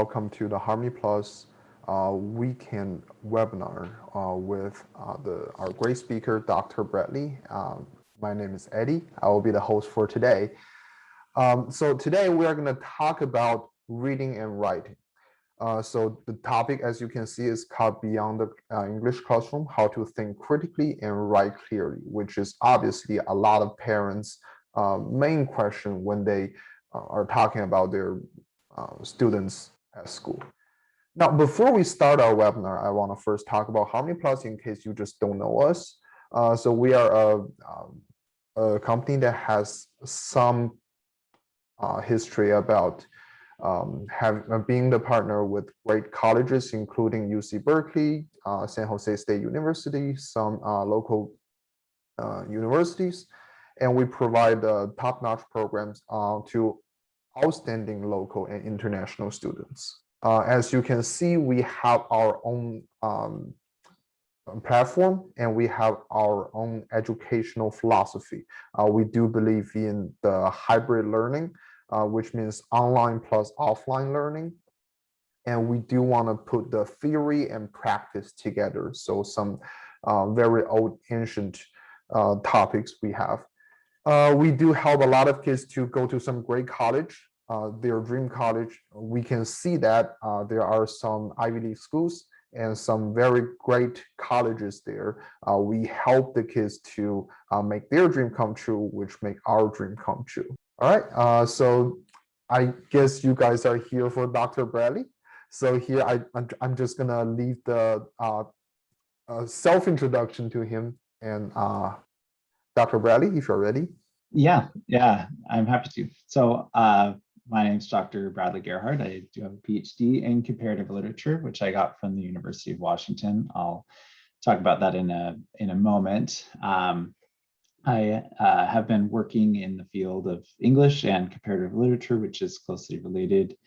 welcome to the Harmony Plus weekend webinar with our great speaker, Dr. Bradley. My name is Eddie. I will be the host for today. So today we are going to talk about reading and writing. So the topic, as you can see, is called Beyond the English Classroom, How to Think Critically and Write Clearly, which is obviously a lot of parents' main question when they are talking about their students at school. Now, before we start our webinar, I want to first talk about Harmony Plus in case you just don't know us. So we are a company that has some history about being the partner with great colleges, including UC Berkeley, San Jose State University, some local universities, and we provide top-notch programs to outstanding local and international students. As you can see, we have our own platform and we have our own educational philosophy. We do believe in the hybrid learning, which means online plus offline learning. And we do want to put the theory and practice together. So some very old ancient topics we have. We do help a lot of kids to go to some great college, their dream college. We can see that there are some Ivy League schools and some very great colleges there. We help the kids to make their dream come true, which make our dream come true. All right, so I guess you guys are here for Dr. Bradley. So here I'm just gonna leave the self-introduction to him, and Dr. Bradley, if you're ready. Yeah, I'm happy to. So my name is Dr. Bradley Gerhard. I do have a PhD in comparative literature, which I got from the University of Washington. I'll talk about that in a moment. I have been working in the field of English and comparative literature, which is closely related,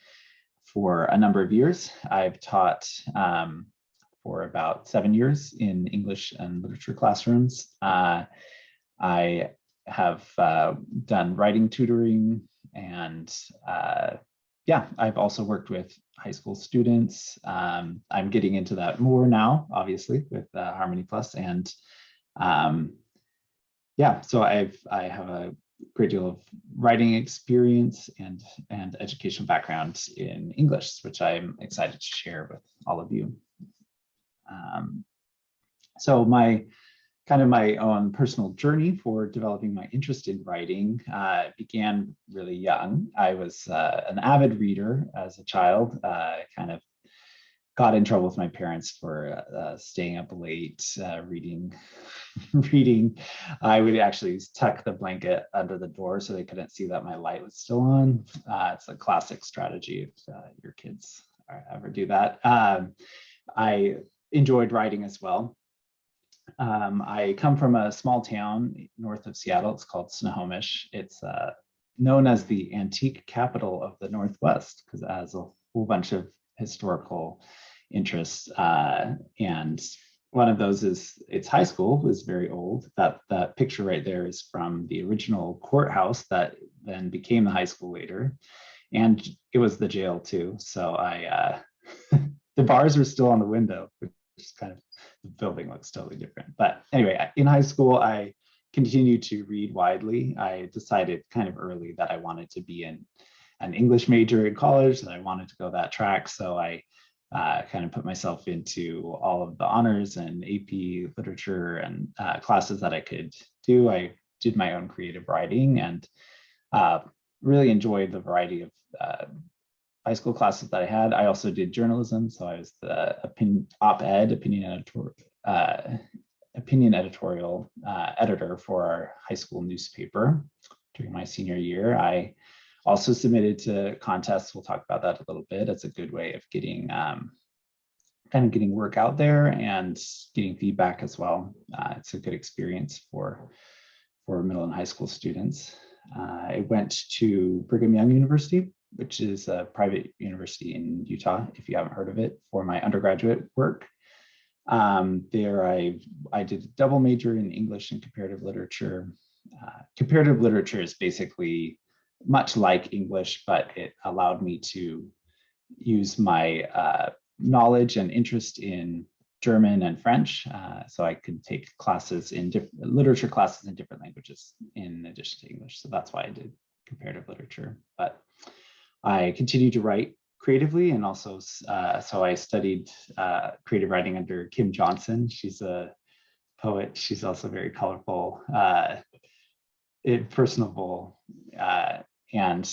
for a number of years. I've taught for about 7 years in English and literature classrooms. I have done writing tutoring, and I've also worked with high school students. I'm getting into that more now, obviously, with Harmony Plus, and so I have a great deal of writing experience and educational background in English, which I'm excited to share with all of you. So my own personal journey for developing my interest in writing began really young. I was an avid reader as a child. Kind of got in trouble with my parents for staying up late reading. I would actually tuck the blanket under the door so they couldn't see that my light was still on. It's a classic strategy if your kids ever do that. I enjoyed writing as well. I come from a small town north of Seattle. It's called Snohomish. It's known as the antique capital of the Northwest because it has a whole bunch of historical interests. And one of those is its high school was very old. That picture right there is from the original courthouse that then became the high school later. And it was the jail too. So the bars were still on the window, which is kind of, the building looks totally different. But anyway, in high school, I continued to read widely. I decided kind of early that I wanted to be an English major in college, and I wanted to go that track. So I kind of put myself into all of the honors and AP literature and classes that I could do. I did my own creative writing and really enjoyed the variety of high school classes that I had. I also did journalism, so I was the op-ed, opinion editorial editor for our high school newspaper during my senior year. I also submitted to contests. We'll talk about that a little bit. It's a good way of getting getting work out there and getting feedback as well. It's a good experience for middle and high school students. I went to Brigham Young University, which is a private university in Utah, if you haven't heard of it, for my undergraduate work. There I did a double major in English and comparative literature. Comparative literature is basically much like English, but it allowed me to use my knowledge and interest in German and French, so I could take classes in literature classes in different languages in addition to English. So that's why I did comparative literature. But I continued to write creatively, and also so I studied creative writing under Kim Johnson. She's a poet. She's also very colorful, personable, and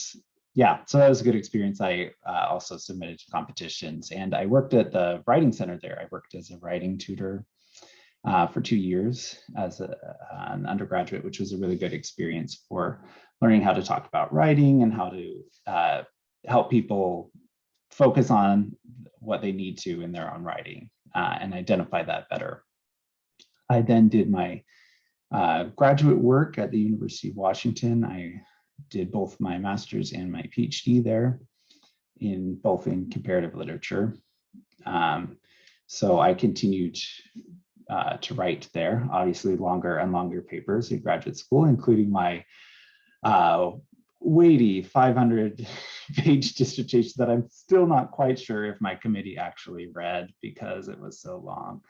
yeah, so that was a good experience. I also submitted to competitions, and I worked at the writing center there. I worked as a writing tutor for 2 years as an undergraduate, which was a really good experience for learning how to talk about writing and how to help people focus on what they need to in their own writing and identify that better. I then did my graduate work at the University of Washington. I did both my master's and my PhD there, both in comparative literature. So I continued to write there, obviously longer and longer papers in graduate school, including my weighty 500-page dissertation that I'm still not quite sure if my committee actually read because it was so long.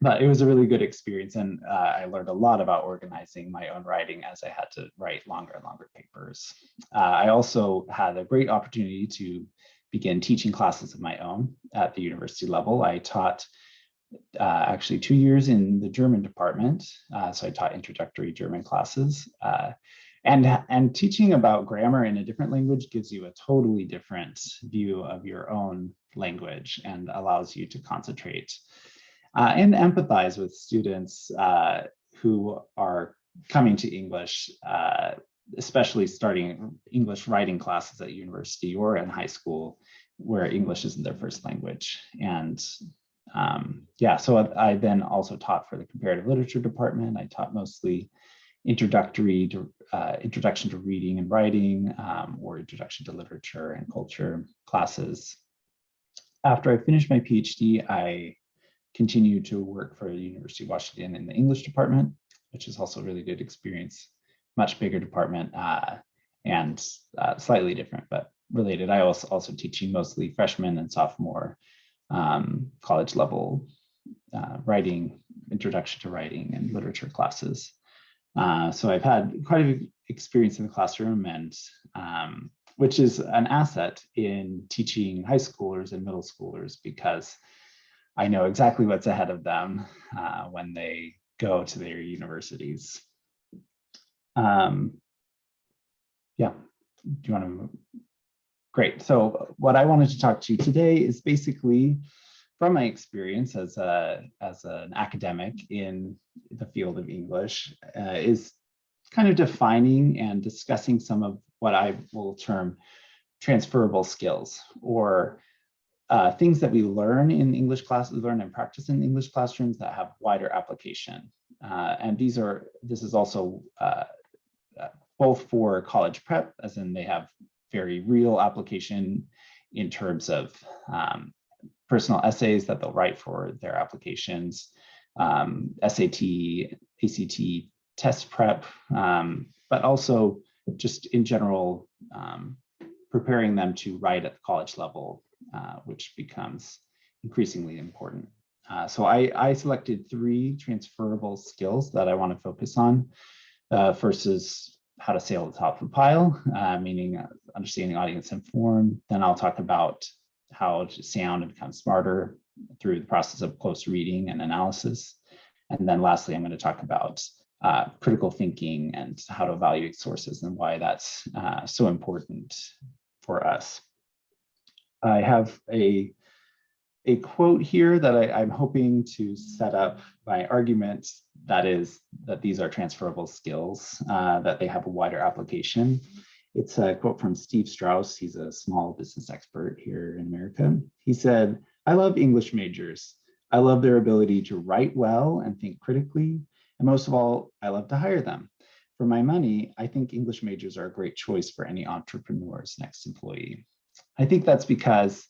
But it was a really good experience, and I learned a lot about organizing my own writing as I had to write longer and longer papers. I also had a great opportunity to begin teaching classes of my own at the university level. I taught actually 2 years in the German department, so I taught introductory German classes. And teaching about grammar in a different language gives you a totally different view of your own language and allows you to concentrate and empathize with students who are coming to English, especially starting English writing classes at university or in high school where English isn't their first language. And yeah, so I then also taught for the comparative literature department. I taught mostly introduction to reading and writing, or introduction to literature and culture classes. After I finished my PhD, I continued to work for the University of Washington in the English department, which is also a really good experience, much bigger department and slightly different, but related. I was also teaching mostly freshman and sophomore college level writing, introduction to writing and literature classes. So I've had quite an experience in the classroom, and which is an asset in teaching high schoolers and middle schoolers, because I know exactly what's ahead of them when they go to their universities. Yeah, do you want to move? Great. So what I wanted to talk to you today is basically from my experience as an academic in the field of English, is kind of defining and discussing some of what I will term transferable skills, or things that we learn in English classes, learn and practice in English classrooms that have wider application. And this is also both for college prep, as in they have very real application in terms of personal essays that they'll write for their applications, SAT, ACT test prep, but also just in general, preparing them to write at the college level, which becomes increasingly important. So I selected 3 transferable skills that I want to focus on. First is how to sail to the top of the pile, meaning understanding audience and form. Then I'll talk about how to sound and become smarter through the process of close reading and analysis. And then lastly, I'm going to talk about critical thinking and how to evaluate sources and why that's so important for us. I have a quote here that I'm hoping to set up my argument, that is that these are transferable skills, that they have a wider application. It's a quote from Steve Strauss. He's a small business expert here in America. He said, "I love English majors. I love their ability to write well and think critically. And most of all, I love to hire them. For my money, I think English majors are a great choice for any entrepreneur's next employee." I think that's because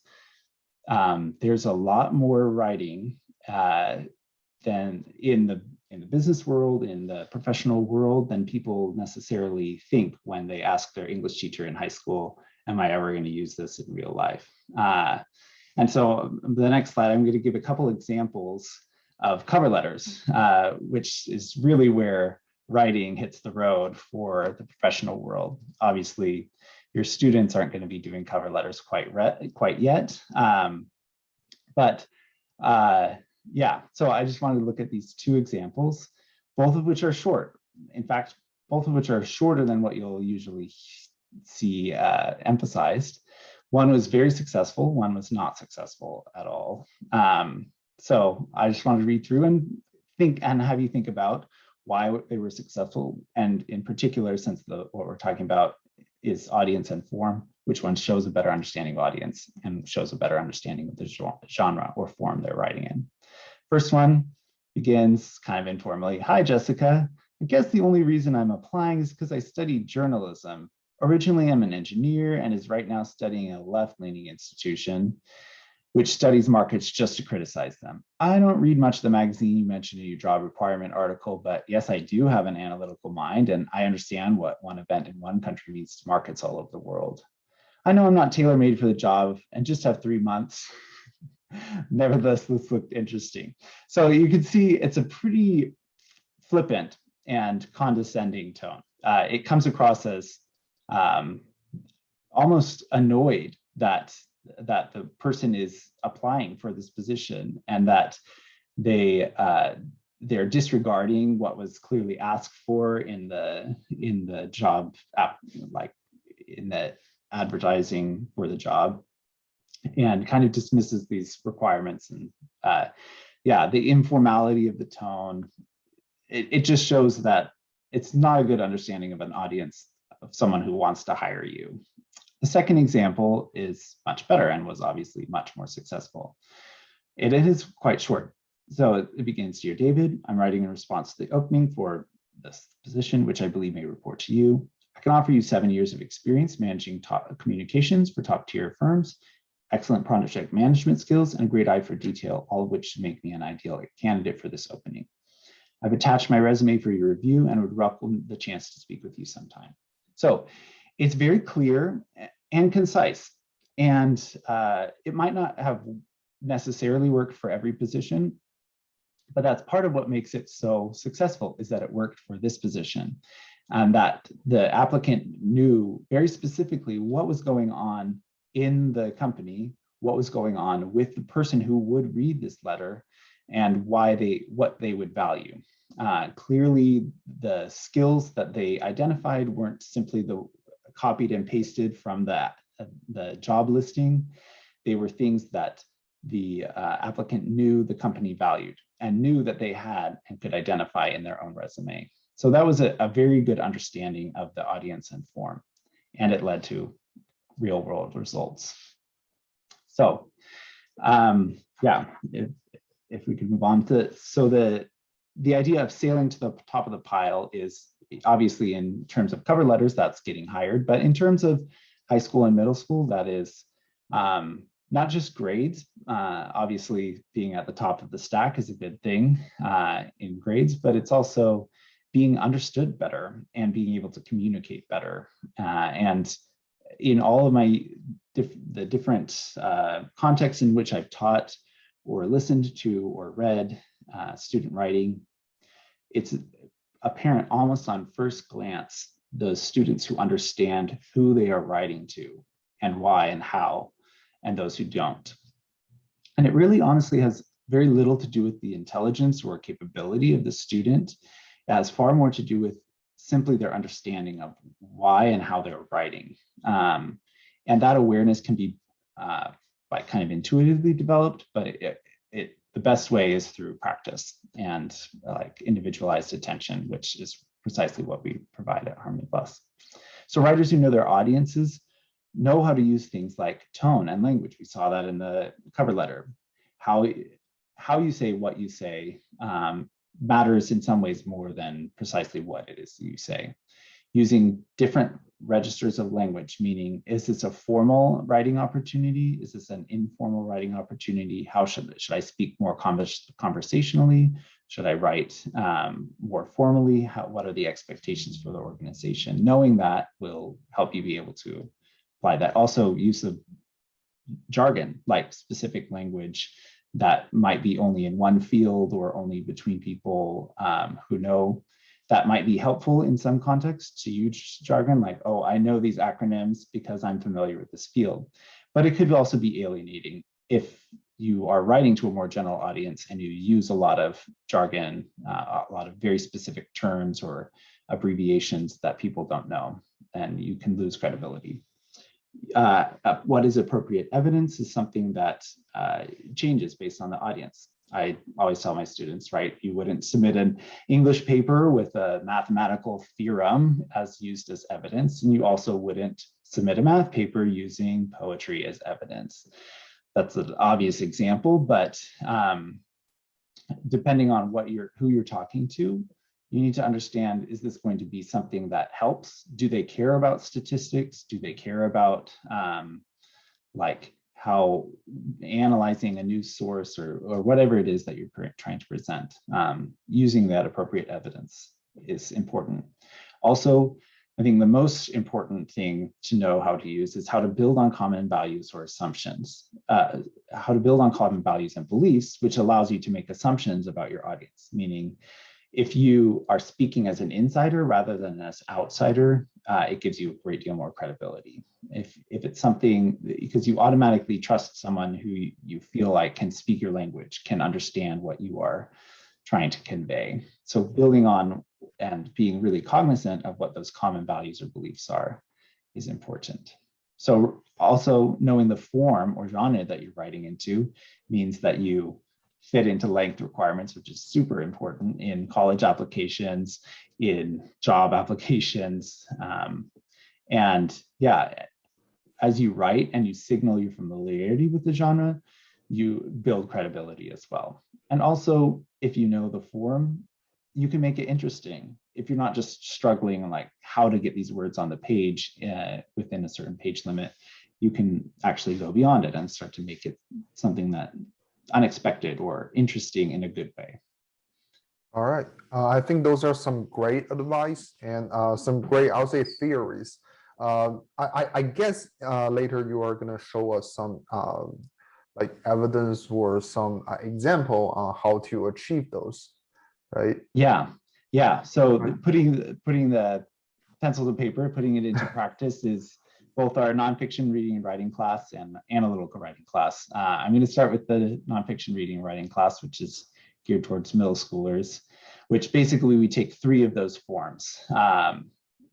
there's a lot more writing than in the business world, in the professional world, than people necessarily think when they ask their English teacher in high school am I ever going to use this in real life? And so the next slide, I'm going to give a couple examples of cover letters, which is really where writing hits the road for the professional world. Obviously, your students aren't going to be doing cover letters quite yet. Yeah, so I just wanted to look at these two examples, both of which are short. In fact, both of which are shorter than what you'll usually see emphasized. One was very successful, one was not successful at all. So I just wanted to read through and have you think about why they were successful, and in particular, since what we're talking about is audience and form, which one shows a better understanding of audience and shows a better understanding of the genre or form they're writing in. First one begins kind of informally. Hi, Jessica. I guess the only reason I'm applying is because I studied journalism. Originally, I'm an engineer and is right now studying a left-leaning institution which studies markets just to criticize them. I don't read much of the magazine you mentioned in your job requirement article, but yes, I do have an analytical mind and I understand what one event in one country means to markets all over the world. I know I'm not tailor-made for the job and just have 3 months. Nevertheless, this looked interesting. So you can see it's a pretty flippant and condescending tone. It comes across as almost annoyed that the person is applying for this position and that they're disregarding what was clearly asked for in the job like in the advertising for the job, and kind of dismisses these requirements. And yeah, the informality of the tone, it just shows that it's not a good understanding of an audience, of someone who wants to hire you. The second example is much better and was obviously much more successful. It is quite short. So it begins, Dear David, I'm writing in response to the opening for this position, which I believe may report to you. I can offer you 7 years of experience managing top communications for top tier firms, excellent project management skills, and a great eye for detail, all of which should make me an ideal candidate for this opening. I've attached my resume for your review and would welcome the chance to speak with you sometime. So it's very clear and concise, and it might not have necessarily worked for every position, but that's part of what makes it so successful, is that it worked for this position, and that the applicant knew very specifically what was going on in the company, what was going on with the person who would read this letter, and what they would value. Clearly, the skills that they identified weren't simply copied and pasted from the job listing. They were things that the applicant knew the company valued and knew that they had and could identify in their own resume. So that was a very good understanding of the audience and form, and it led to real world results. So yeah, if we could move on to, so the idea of sailing to the top of the pile is obviously in terms of cover letters, that's getting hired, but in terms of high school and middle school, that is not just grades. Obviously being at the top of the stack is a good thing in grades, but it's also being understood better and being able to communicate better. And in all of the different contexts in which I've taught or listened to or read student writing, it's apparent almost on first glance, those students who understand who they are writing to and why and how, and those who don't. And it really honestly has very little to do with the intelligence or capability of the student. It has far more to do with simply their understanding of why and how they're writing. And that awareness can be like kind of intuitively developed, but the best way is through practice and like individualized attention, which is precisely what we provide at Harmony Plus. So writers who know their audiences know how to use things like tone and language. We saw that in the cover letter. How you say what you say matters in some ways more than precisely what it is you say. Using different registers of language, meaning, is this a formal writing opportunity? Is this an informal writing opportunity? How should I speak more conversationally? Should I write more formally? What are the expectations for the organization? Knowing that will help you be able to apply that. Also, use of jargon, like specific language that might be only in one field or only between people who know. That might be helpful in some contexts to use jargon, like, oh, I know these acronyms because I'm familiar with this field. But it could also be alienating if you are writing to a more general audience and you use a lot of jargon, a lot of very specific terms or abbreviations that people don't know, and you can lose credibility. What is appropriate evidence is something that changes based on the audience. I always tell my students, right, you wouldn't submit an English paper with a mathematical theorem as used as evidence, and you also wouldn't submit a math paper using poetry as evidence. That's an obvious example, but depending on who you're talking to, you need to understand, is this going to be something that helps? Do they care about statistics? Do they care about like how analyzing a news source or whatever it is that you're trying to present? Using that appropriate evidence is important. Also, I think the most important thing to know how to use is how to build on common values or assumptions, how to build on common values and beliefs, which allows you to make assumptions about your audience. Meaning, if you are speaking as an insider rather than as outsider, it gives you a great deal more credibility. If it's something, because you automatically trust someone who you feel like can speak your language, can understand what you are trying to convey. So building on and being really cognizant of what those common values or beliefs are is important. So also knowing the form or genre that you're writing into means that you fit into length requirements, which is super important in college applications, in job applications. And yeah, as you write and you signal your familiarity with the genre, you build credibility as well. And also, if you know the form, you can make it interesting. If you're not just struggling like how to get these words on the page within a certain page limit, you can actually go beyond it and start to make it something that unexpected or interesting in a good way. All right. I think those are some great advice and some great, I'll say, theories. I guess later you are going to show us some like evidence or some example on how to achieve those, right? Yeah. So putting the pencil to paper, putting it into practice is both our nonfiction reading and writing class and analytical writing class. I'm going to start with the nonfiction reading and writing class, which is geared towards middle schoolers, which basically we take 3 of those forms: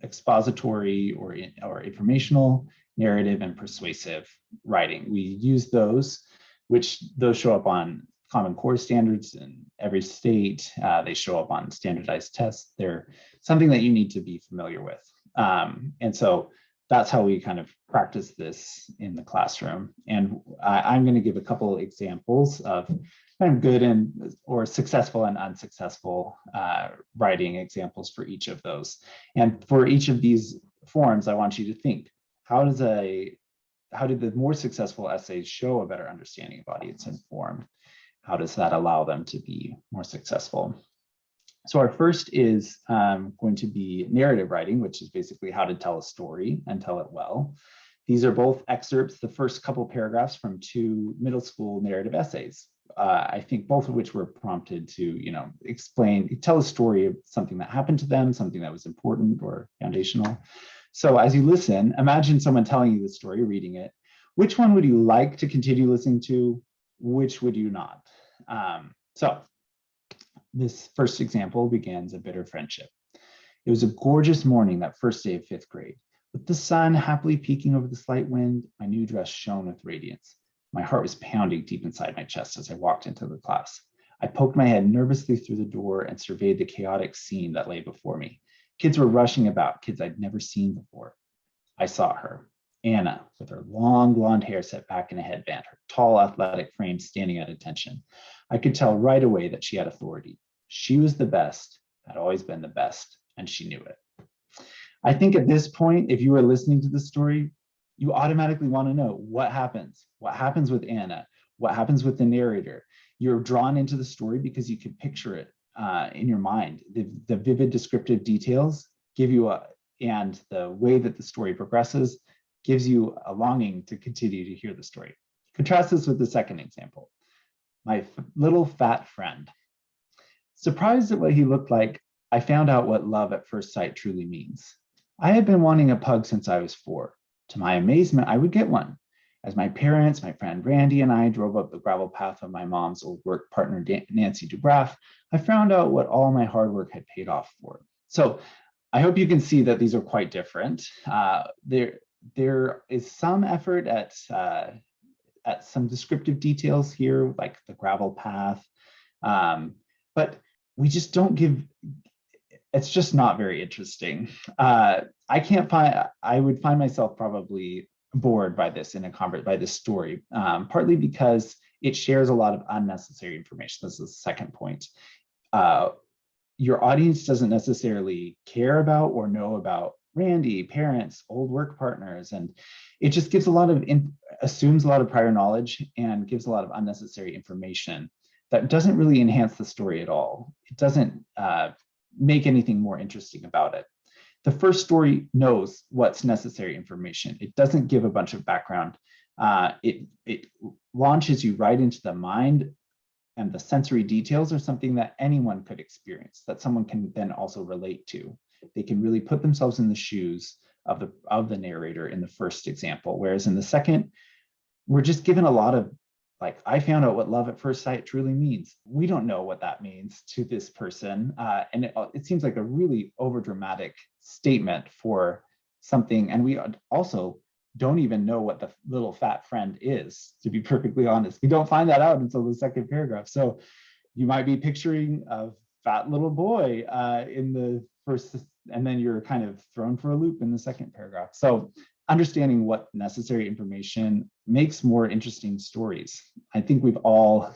expository or informational, narrative, and persuasive writing. We use those, which those show up on Common Core standards in every state. They show up on standardized tests. They're something that you need to be familiar with. And so that's how we kind of practice this in the classroom. And I'm going to give a couple examples of kind of good and or successful and unsuccessful writing examples for each of those. And for each of these forms, I want you to think, how did the more successful essays show a better understanding of audience and form? How does that allow them to be more successful? So our first is going to be narrative writing, which is basically how to tell a story and tell it well. These are both excerpts, the first couple paragraphs from 2 middle school narrative essays. I think both of which were prompted to, tell a story of something that happened to them, something that was important or foundational. So as you listen, imagine someone telling you the story, reading it. Which one would you like to continue listening to? Which would you not? So this first example begins a bitter friendship. It was a gorgeous morning that first day of 5th grade. With the sun happily peeking over the slight wind, my new dress shone with radiance. My heart was pounding deep inside my chest as I walked into the class. I poked my head nervously through the door and surveyed the chaotic scene that lay before me. Kids were rushing about, kids I'd never seen before. I saw her, Anna, with her long blonde hair set back in a headband, her tall athletic frame standing at attention. I could tell right away that she had authority. She was the best, had always been the best, and she knew it. I think at this point, if you were listening to the story, you automatically want to know what happens. What happens with Anna? What happens with the narrator? You're drawn into the story because you can picture it in your mind. The vivid descriptive details give you and the way that the story progresses gives you a longing to continue to hear the story. Contrast this with the second example. My little fat friend. Surprised at what he looked like, I found out what love at first sight truly means. I had been wanting a pug since I was 4. To my amazement, I would get one. As my parents, my friend Randy, and I drove up the gravel path of my mom's old work partner, Nancy Dubraff, I found out what all my hard work had paid off for. So I hope you can see that these are quite different. There is some effort at some descriptive details here, like the gravel path, but we just don't give, it's just not very interesting. I would find myself probably bored by this by this story, partly because it shares a lot of unnecessary information. This is the second point. Your audience doesn't necessarily care about or know about Randy, parents, old work partners, and it just gives assumes a lot of prior knowledge and gives a lot of unnecessary information that doesn't really enhance the story at all. It doesn't make anything more interesting about it. The first story knows what's necessary information. It doesn't give a bunch of background. It launches you right into the mind, and the sensory details are something that anyone could experience, that someone can then also relate to. They can really put themselves in the shoes of the narrator in the first example, whereas in the second, we're just given a lot of, like, I found out what love at first sight truly means. We don't know what that means to this person. And it seems like a really overdramatic statement for something. And we also don't even know what the little fat friend is, to be perfectly honest. We don't find that out until the second paragraph. So you might be picturing a fat little boy in the first, and then you're kind of thrown for a loop in the second paragraph. So understanding what necessary information makes more interesting stories. I think we've all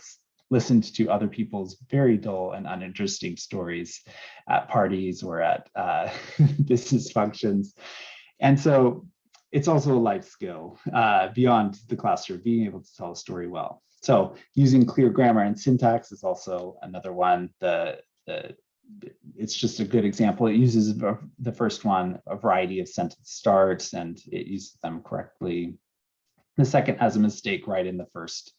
listened to other people's very dull and uninteresting stories at parties or at business functions. And so it's also a life skill beyond the classroom, being able to tell a story well. So using clear grammar and syntax is also another one. It's just a good example. It uses the first one, a variety of sentence starts, and it uses them correctly. The second has a mistake right in the first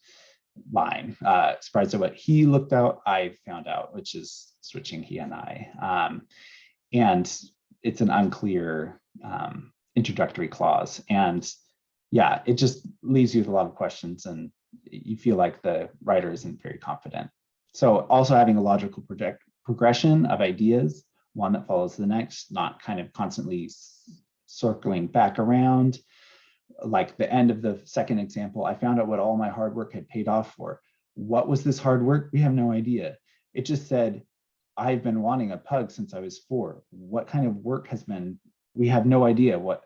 line. Surprised at what he looked out, I found out, which is switching he and I. And it's an unclear introductory clause. And yeah, it just leaves you with a lot of questions, and you feel like the writer isn't very confident. So also having a logical progression of ideas, one that follows the next, not kind of constantly circling back around. Like the end of the second example, I found out what all my hard work had paid off for. What was this hard work? We have no idea. It just said, I've been wanting a pug since I was 4. What kind of work has been, we have no idea what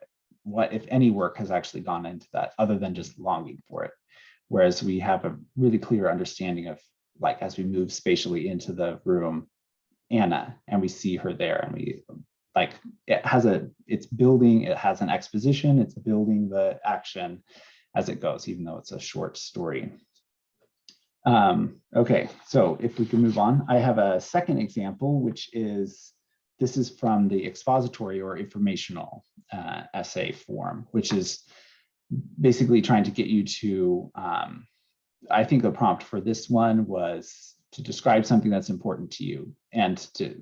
if any work has actually gone into that other than just longing for it. Whereas we have a really clear understanding of, like, as we move spatially into the room, Anna, and we see her there, and we like, it's building, it has an exposition, it's building the action as it goes, even though it's a short story. Okay, so if we can move on, I have a second example, which is, this is from the expository or informational essay form, which is basically trying to get you to, I think the prompt for this one was to describe something that's important to you, and to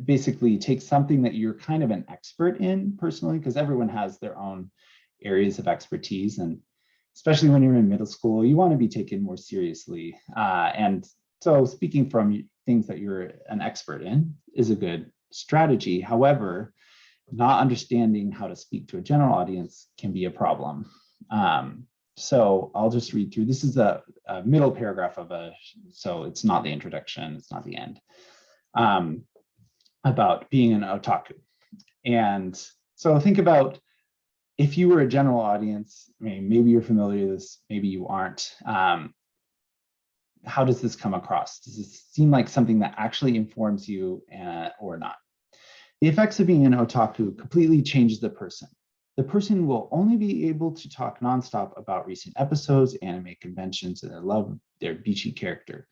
basically take something that you're kind of an expert in personally, because everyone has their own areas of expertise. And especially when you're in middle school, you want to be taken more seriously. And so speaking from things that you're an expert in is a good strategy. However, not understanding how to speak to a general audience can be a problem. So I'll just read through. This is a middle paragraph so it's not the introduction, it's not the end, about being an otaku. And so think about, if you were a general audience, I mean, maybe you're familiar with this, maybe you aren't. How does this come across? Does this seem like something that actually informs you or not? The effects of being an otaku completely changes the person. The person will only be able to talk nonstop about recent episodes, anime conventions, and love their beachy character.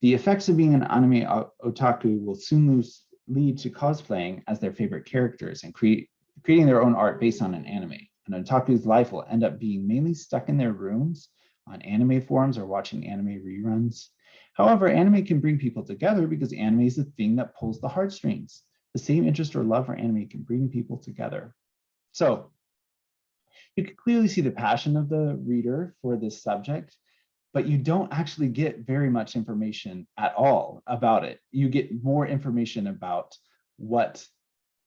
The effects of being an anime otaku will soon lead to cosplaying as their favorite characters and creating their own art based on an anime. An otaku's life will end up being mainly stuck in their rooms, on anime forums, or watching anime reruns. However, anime can bring people together because anime is the thing that pulls the heartstrings. The same interest or love for anime can bring people together. So you can clearly see the passion of the reader for this subject, but you don't actually get very much information at all about it. You get more information about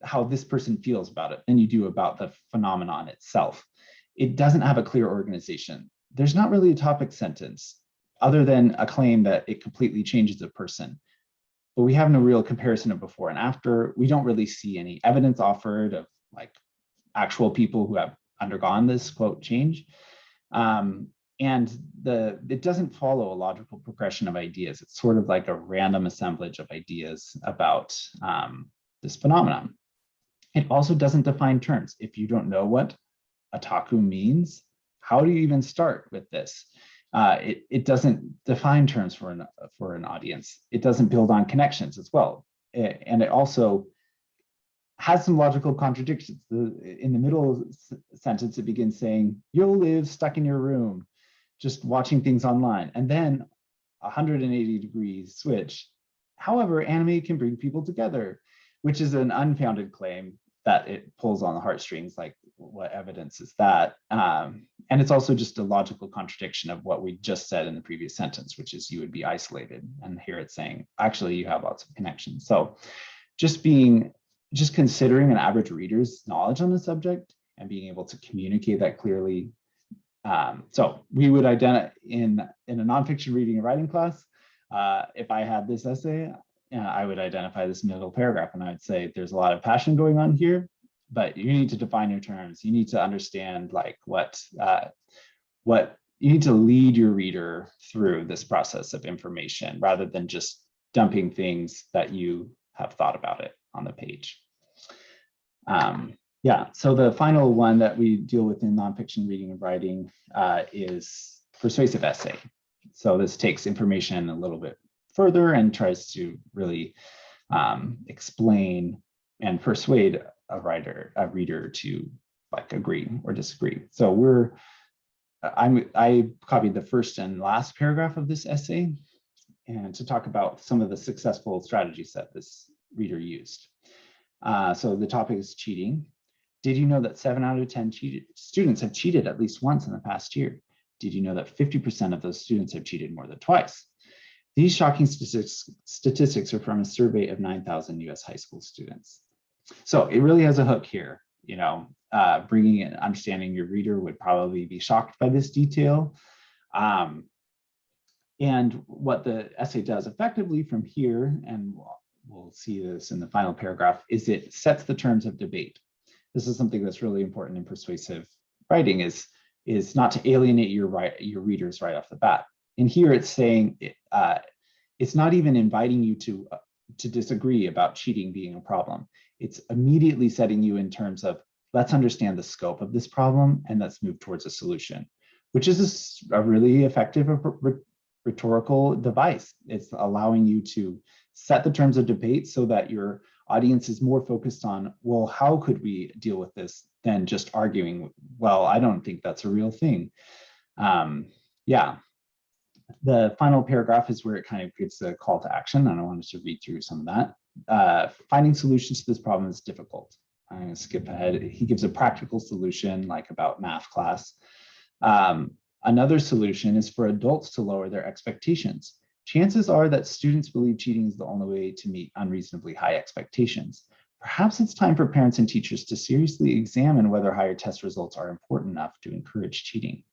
how this person feels about it than you do about the phenomenon itself. It doesn't have a clear organization. There's not really a topic sentence other than a claim that it completely changes a person. But we have no real comparison of before and after. We don't really see any evidence offered of like actual people who have undergone this quote change. And it doesn't follow a logical progression of ideas. It's sort of like a random assemblage of ideas about this phenomenon. It also doesn't define terms. If you don't know what otaku means, how do you even start with this? It doesn't define terms for an audience. It doesn't build on connections as well. And it also has some logical contradictions. In the middle sentence, it begins saying, you'll live stuck in your room, just watching things online. And then 180 degrees switch. However, anime can bring people together, which is an unfounded claim that it pulls on the heartstrings. Like, what evidence is that? And it's also just a logical contradiction of what we just said in the previous sentence, which is you would be isolated. And here it's saying, actually, you have lots of connections. So just considering an average reader's knowledge on the subject and being able to communicate that clearly. So we would identify in a nonfiction reading and writing class, if I had this essay, I would identify this middle paragraph and I would say there's a lot of passion going on here, but you need to define your terms. You need to understand like what you need to lead your reader through this process of information rather than just dumping things that you have thought about it on the page. Yeah, so the final one that we deal with in nonfiction reading and writing is persuasive essay. So this takes information a little bit further and tries to really explain and persuade a reader to like agree or disagree. So I copied the first and last paragraph of this essay and to talk about some of the successful strategies that this reader used. So the topic is cheating. Did you know that 7 out of 10 students have cheated at least once in the past year? Did you know that 50% of those students have cheated more than twice? These shocking statistics are from a survey of 9,000 US high school students. So it really has a hook here. You know, bringing in understanding your reader would probably be shocked by this detail. And what the essay does effectively from here, and we'll see this in the final paragraph, is it sets the terms of debate. This is something that's really important in persuasive writing is not to alienate your readers right off the bat. And here it's saying it's not even inviting you to disagree about cheating being a problem. It's immediately setting you in terms of, let's understand the scope of this problem and let's move towards a solution, which is a really effective rhetorical device. It's allowing you to set the terms of debate so that your audience is more focused on, well, how could we deal with this than just arguing, well, I don't think that's a real thing. Yeah, the final paragraph is where it kind of gives a call to action, and I wanted to read through some of that. Finding solutions to this problem is difficult. I'm going to skip ahead. He gives a practical solution, like about math class. Another solution is for adults to lower their expectations. Chances are that students believe cheating is the only way to meet unreasonably high expectations. Perhaps it's time for parents and teachers to seriously examine whether higher test results are important enough to encourage cheating.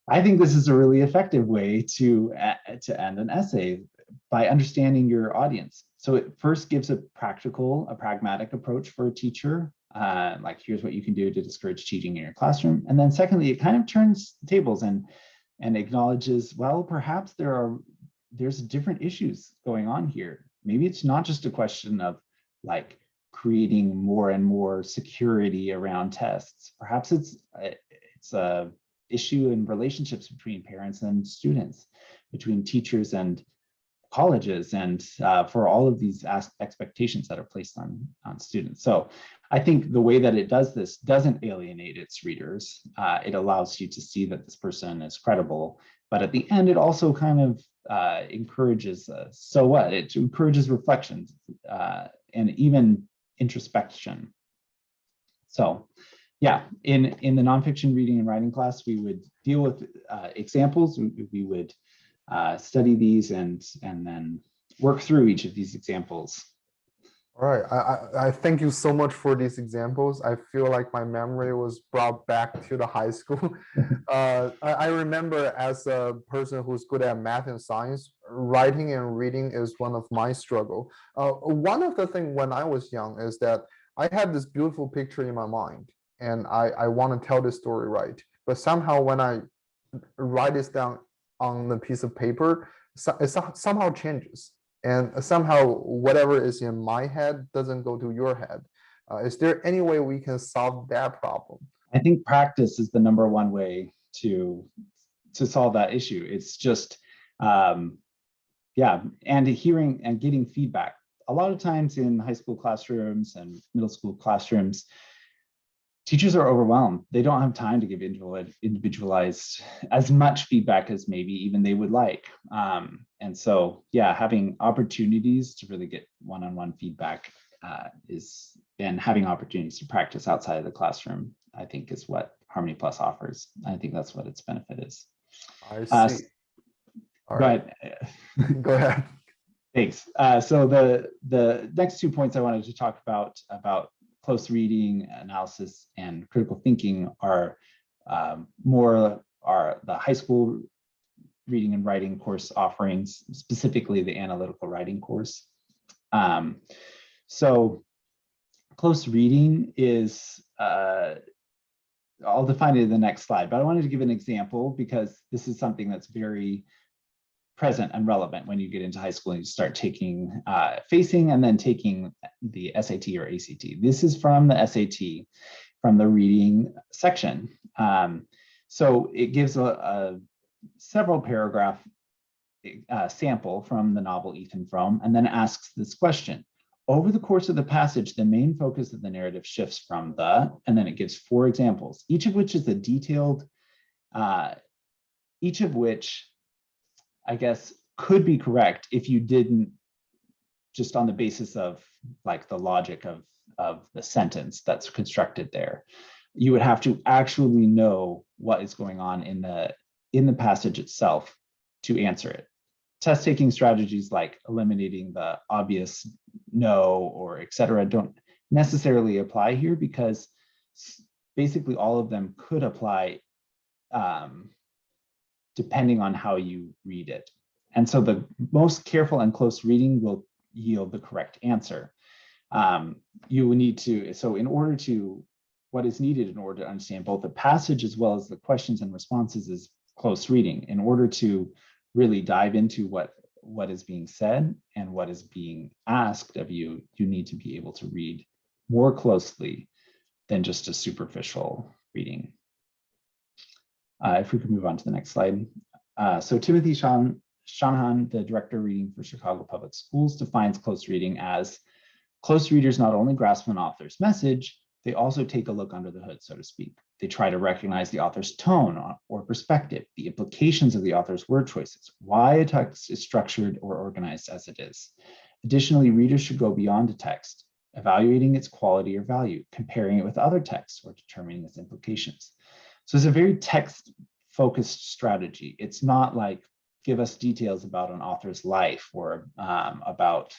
I think this is a really effective way to end an essay by understanding your audience. So it first gives a pragmatic approach for a teacher, like here's what you can do to discourage cheating in your classroom. And then secondly, it kind of turns the tables and acknowledges, well, perhaps there's different issues going on here. Maybe it's not just a question of like creating more and more security around tests. Perhaps it's a issue in relationships between parents and students, between teachers and colleges and for all of these expectations that are placed on students. So I think the way that it does this doesn't alienate its readers. It allows you to see that this person is credible, but at the end, it also kind of encourages, so what? It encourages reflections and even introspection. So yeah, in the nonfiction reading and writing class, we would deal with examples. We would study these and then work through each of these examples. All right, I thank you so much for these examples. I feel like my memory was brought back to the high school. I remember, as a person who's good at math and science, writing and reading is one of my struggle. One of the things when I was young is that I had this beautiful picture in my mind, and I want to tell this story right. But somehow when I write this down on the piece of paper, it somehow changes. And somehow whatever is in my head doesn't go to your head. Is there any way we can solve that problem? I think practice is the number one way to solve that issue. It's just, yeah, and hearing and getting feedback. A lot of times in high school classrooms and middle school classrooms, teachers are overwhelmed. They don't have time to give individualized as much feedback as maybe even they would like. And so, yeah, having opportunities to really get one-on-one feedback and having opportunities to practice outside of the classroom, I think is what Harmony Plus offers. I think that's what its benefit is. I see. All right. Go ahead. Thanks. So the next 2 points I wanted to talk about close reading, analysis, and critical thinking are the high school reading and writing course offerings, specifically the analytical writing course. So close reading is, I'll define it in the next slide, but I wanted to give an example because this is something that's very present and relevant when you get into high school and you start taking facing and then taking the SAT or ACT. This is from the SAT, from the reading section. So it gives a several paragraph sample from the novel Ethan Frome, and then asks this question. Over the course of the passage, the main focus of the narrative shifts from the, and then it gives 4 examples, each of which is a detailed, each of which I guess could be correct if you didn't just on the basis of like the logic of the sentence that's constructed there. You would have to actually know what is going on in the passage itself to answer it. Test-taking strategies like eliminating the obvious no or etc. don't necessarily apply here because basically all of them could apply depending on how you read it. And so the most careful and close reading will yield the correct answer. You will need to, so in order to, what is needed in order to understand both the passage as well as the questions and responses is close reading. In order to really dive into what is being said and what is being asked of you, you need to be able to read more closely than just a superficial reading. If we could move on to the next slide. So Timothy Shanahan, the director of reading for Chicago Public Schools, defines close reading as close readers not only grasp an author's message, they also take a look under the hood, so to speak. They try to recognize the author's tone or perspective, the implications of the author's word choices, why a text is structured or organized as it is. Additionally, readers should go beyond a text, evaluating its quality or value, comparing it with other texts, or determining its implications. So it's a very text-focused strategy. It's not like give us details about an author's life or about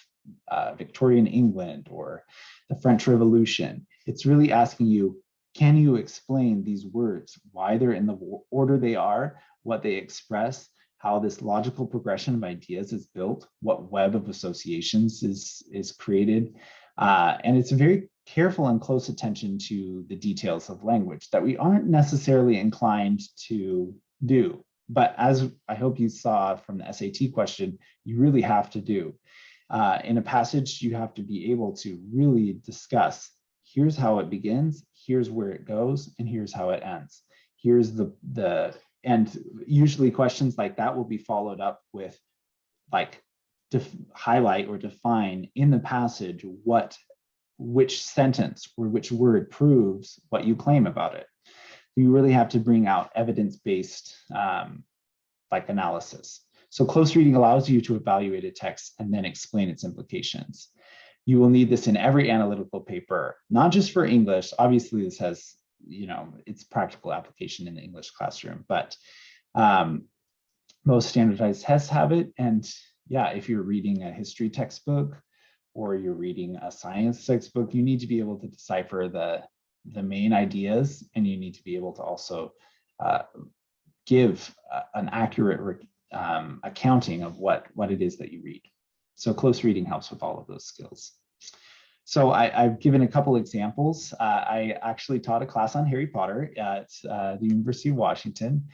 Victorian England or the French Revolution. It's really asking you, can you explain these words, why they're in the order they are, what they express, how this logical progression of ideas is built, what web of associations is created. And it's a very careful and close attention to the details of language that we aren't necessarily inclined to do. But as I hope you saw from the SAT question, you really have to do. In a passage, you have to be able to really discuss, here's how it begins, here's where it goes, and here's how it ends. Here's and usually questions like that will be followed up with like highlight or define in the passage which sentence or which word proves what you claim about it. You really have to bring out evidence-based like analysis. So close reading allows you to evaluate a text and then explain its implications. You will need this in every analytical paper, not just for English. Obviously, this has, its practical application in the English classroom, but most standardized tests have it. And yeah, if you're reading a history textbook or you're reading a science textbook, you need to be able to decipher the main ideas, and you need to be able to also give an accurate accounting of what it is that you read. So close reading helps with all of those skills. So I've given a couple examples. I actually taught a class on Harry Potter at the University of Washington.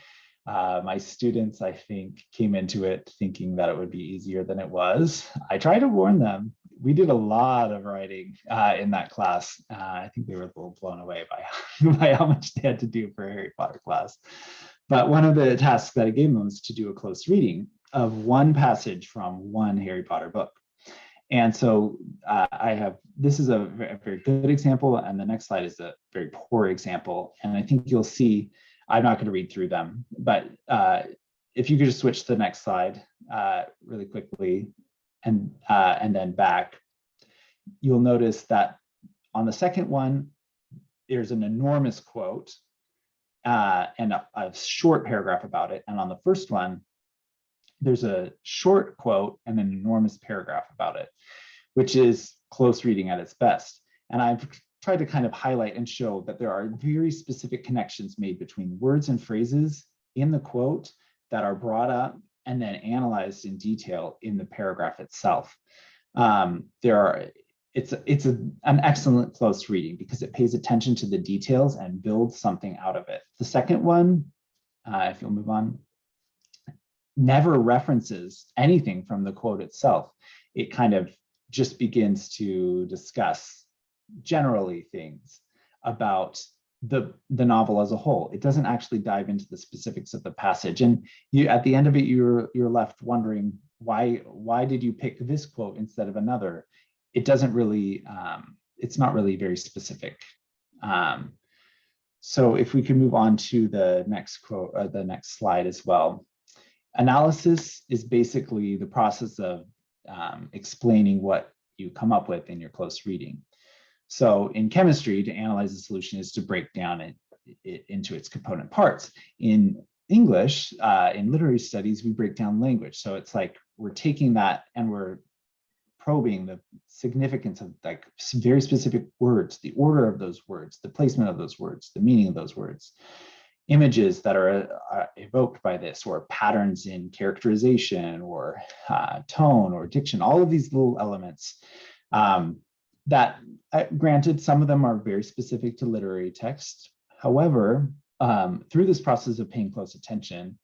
My students, I think, came into it thinking that it would be easier than it was. I tried to warn them. We did a lot of writing in that class. I think they were a little blown away by how much they had to do for a Harry Potter class. But one of the tasks that I gave them was to do a close reading of one passage from one Harry Potter book. And so this is a very good example, and the next slide is a very poor example. And I think you'll see, I'm not going to read through them, but if you could just switch to the next slide really quickly and then back, you'll notice that on the second one, there's an enormous quote and a short paragraph about it. And on the first one, there's a short quote and an enormous paragraph about it, which is close reading at its best. And I've tried to kind of highlight and show that there are very specific connections made between words and phrases in the quote that are brought up and then analyzed in detail in the paragraph itself. It's an excellent close reading because it pays attention to the details and builds something out of it. The second one, if you'll move on, never references anything from the quote itself. It kind of just begins to discuss generally things about the novel as a whole. It doesn't actually dive into the specifics of the passage. And at the end of it, you're left wondering, why did you pick this quote instead of another? It doesn't really, it's not really very specific. So if we can move on to the next quote, or the next slide as well. Analysis is basically the process of explaining what you come up with in your close reading. So in chemistry, to analyze a solution is to break down it into its component parts. In English, in literary studies, we break down language. So it's like we're taking that and we're probing the significance of like very specific words, the order of those words, the placement of those words, the meaning of those words, images that are evoked by this, or patterns in characterization or tone or diction, all of these little elements that, granted, some of them are very specific to literary text. However, through this process of paying close attention,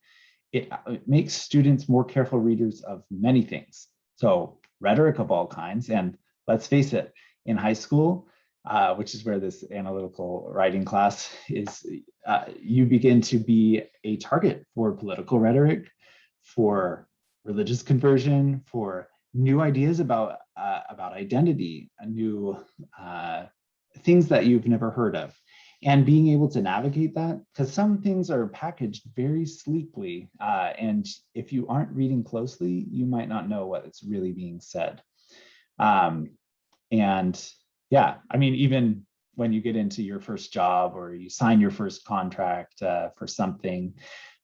it makes students more careful readers of many things. So rhetoric of all kinds, and let's face it, in high school, which is where this analytical writing class is, you begin to be a target for political rhetoric, for religious conversion, for new ideas about identity, new things that you've never heard of, and being able to navigate that, because some things are packaged very sleekly, and if you aren't reading closely, you might not know what is really being said. And yeah, I mean, even when you get into your first job or you sign your first contract for something,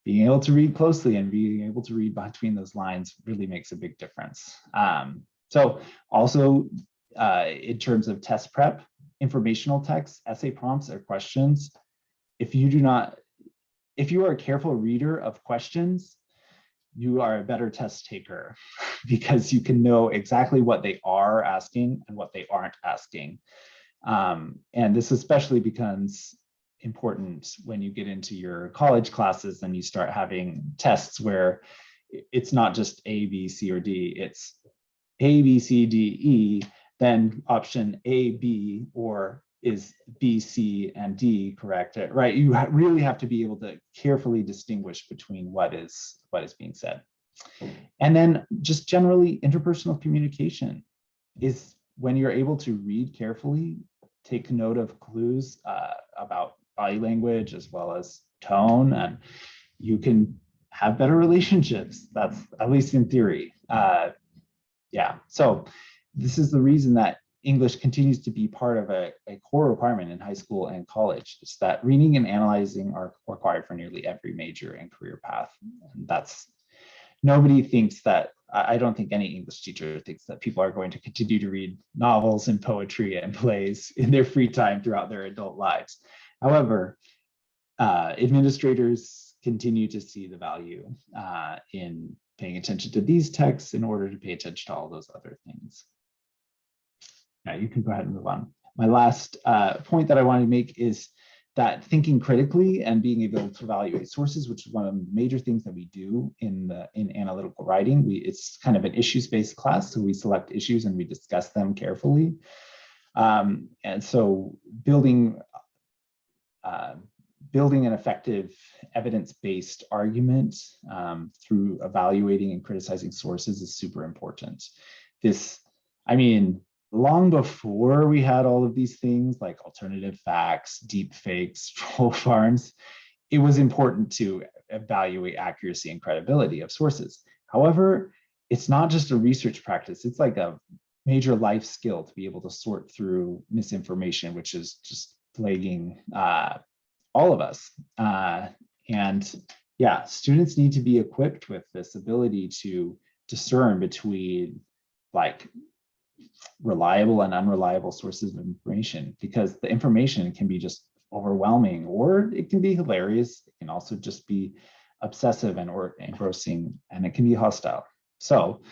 being able to read closely and being able to read between those lines really makes a big difference. So also in terms of test prep, informational text, essay prompts, or questions, if you are a careful reader of questions, you are a better test taker because you can know exactly what they are asking and what they aren't asking. And this especially becomes important when you get into your college classes and you start having tests where it's not just A, B, C, or D, it's A, B, C, D, E, then option A, B, or is B, C, and D correct, right? You really have to be able to carefully distinguish between what is being said. And then just generally interpersonal communication is when you're able to read carefully, take note of clues about body language as well as tone, and you can have better relationships. That's at least in theory. Yeah, so this is the reason that English continues to be part of a core requirement in high school and college. It's that reading and analyzing are required for nearly every major and career path. And that's, nobody thinks that, I don't think any English teacher thinks that people are going to continue to read novels and poetry and plays in their free time throughout their adult lives. However, administrators continue to see the value in paying attention to these texts in order to pay attention to all those other things. Yeah, you can go ahead and move on. My last point that I wanted to make is that thinking critically and being able to evaluate sources, which is one of the major things that we do in analytical writing. It's kind of an issues-based class, so we select issues and we discuss them carefully. And so building an effective evidence-based argument through evaluating and criticizing sources is super important. Long before we had all of these things like alternative facts, deep fakes, troll farms, it was important to evaluate accuracy and credibility of sources. However, it's not just a research practice, it's like a major life skill to be able to sort through misinformation, which is just plaguing all of us. And yeah, students need to be equipped with this ability to discern between like reliable and unreliable sources of information, because the information can be just overwhelming, or it can be hilarious. It can also just be obsessive and or engrossing, and it can be hostile. So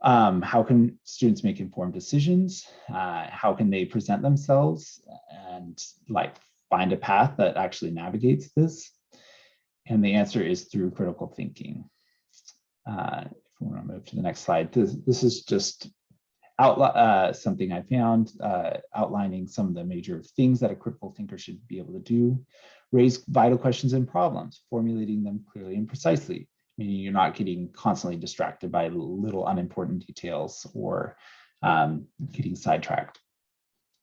how can students make informed decisions? How can they present themselves and like find a path that actually navigates this? And the answer is through critical thinking. If we want to move to the next slide, this is just something I found outlining some of the major things that a critical thinker should be able to do. Raise vital questions and problems, formulating them clearly and precisely, meaning you're not getting constantly distracted by little unimportant details or getting sidetracked.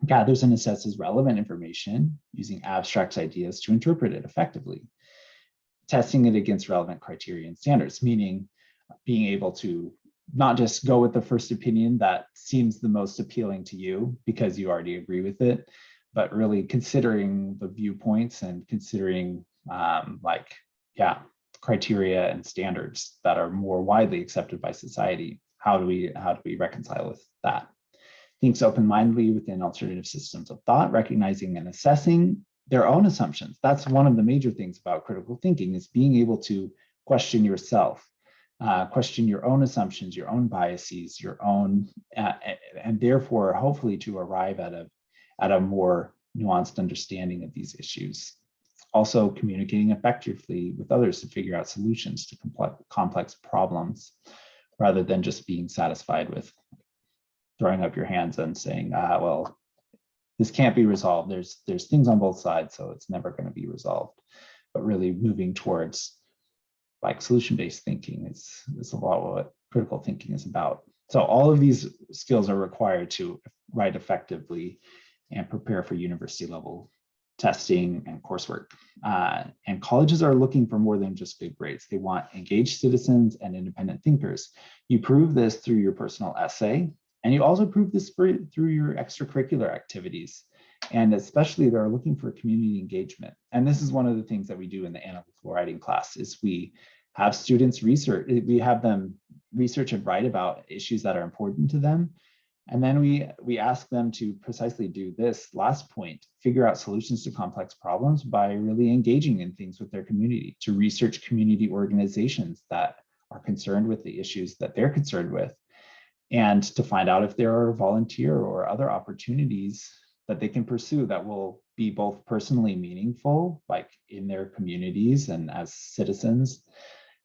Gathers and assesses relevant information using abstract ideas to interpret it effectively. Testing it against relevant criteria and standards, meaning being able to not just go with the first opinion that seems the most appealing to you because you already agree with it, but really considering the viewpoints and considering criteria and standards that are more widely accepted by society. How do we reconcile with that? Thinks open-mindedly within alternative systems of thought, recognizing and assessing their own assumptions. That's one of the major things about critical thinking, is being able to question yourself. Question your own assumptions, your own biases, your own, and therefore hopefully to arrive at a more nuanced understanding of these issues. Also communicating effectively with others to figure out solutions to complex problems, rather than just being satisfied with throwing up your hands and saying, well, this can't be resolved. There's things on both sides, so it's never going to be resolved. But really moving towards like solution-based thinking is a lot of what critical thinking is about. So all of these skills are required to write effectively and prepare for university level testing and coursework. And colleges are looking for more than just good grades. They want engaged citizens and independent thinkers. You prove this through your personal essay, and you also prove this through your extracurricular activities. And especially they're looking for community engagement. And this is one of the things that we do in the analytical writing class, is we have students research, we have them research and write about issues that are important to them. And then we ask them to precisely do this last point, figure out solutions to complex problems by really engaging in things with their community, to research community organizations that are concerned with the issues that they're concerned with, and to find out if there are volunteer or other opportunities that they can pursue that will be both personally meaningful, like in their communities and as citizens,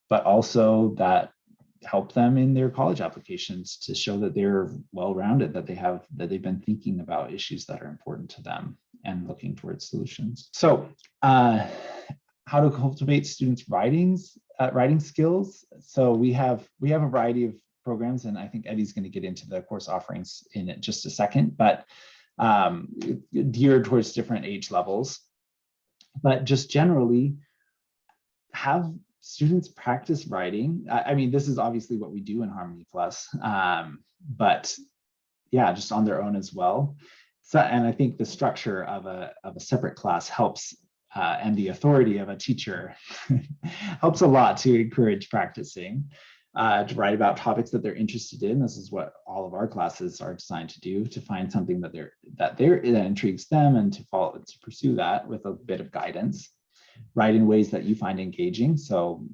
but also that help them in their college applications to show that they're well-rounded, that they've been thinking about issues that are important to them and looking towards solutions. So how to cultivate students' writing skills. So we have a variety of programs, and I think Eddie's going to get into the course offerings in just a second, but geared towards different age levels. But just generally, have students practice writing. I mean, this is obviously what we do in Harmony Plus, but yeah, just on their own as well. So, and I think the structure of a separate class helps, and the authority of a teacher helps a lot to encourage practicing, to write about topics that they're interested in. This is what all of our classes are designed to do, to find something that intrigues them and to pursue that with a bit of guidance. Write in ways that you find engaging. So